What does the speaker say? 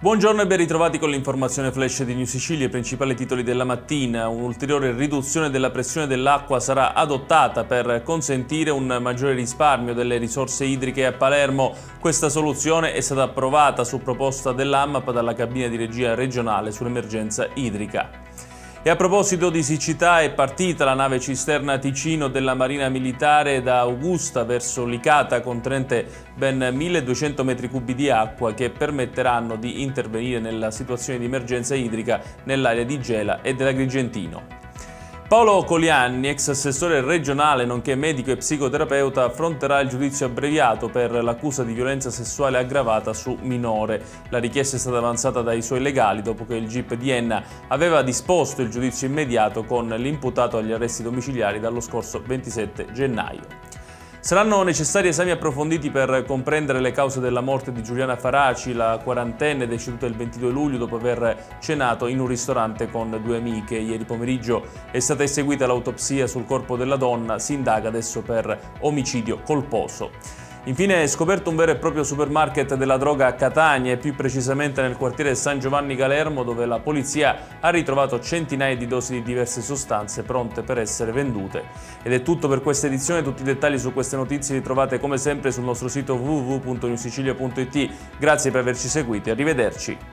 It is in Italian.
Buongiorno e ben ritrovati con l'informazione flash di New Sicilia, i principali titoli della mattina. Un'ulteriore riduzione della pressione dell'acqua sarà adottata per consentire un maggiore risparmio delle risorse idriche a Palermo. Questa soluzione è stata approvata su proposta dell'AMAP dalla cabina di regia regionale sull'emergenza idrica. E a proposito di siccità, è partita la nave cisterna Ticino della Marina Militare da Augusta verso Licata, contenente ben 1200 metri cubi di acqua che permetteranno di intervenire nella situazione di emergenza idrica nell'area di Gela e dell'Agrigentino. Paolo Colianni, ex assessore regionale nonché medico e psicoterapeuta, affronterà il giudizio abbreviato per l'accusa di violenza sessuale aggravata su minore. La richiesta è stata avanzata dai suoi legali dopo che il GIP di Enna aveva disposto il giudizio immediato con l'imputato agli arresti domiciliari dallo scorso 27 gennaio. Saranno necessari esami approfonditi per comprendere le cause della morte di Giuliana Faraci, la quarantenne deceduta il 22 luglio dopo aver cenato in un ristorante con due amiche. Ieri pomeriggio è stata eseguita l'autopsia sul corpo della donna, si indaga adesso per omicidio colposo. Infine è scoperto un vero e proprio supermarket della droga a Catania e più precisamente nel quartiere San Giovanni Galermo, dove la polizia ha ritrovato centinaia di dosi di diverse sostanze pronte per essere vendute. Ed è tutto per questa edizione, tutti i dettagli su queste notizie li trovate come sempre sul nostro sito www.newsicilia.it. Grazie per averci seguiti, arrivederci.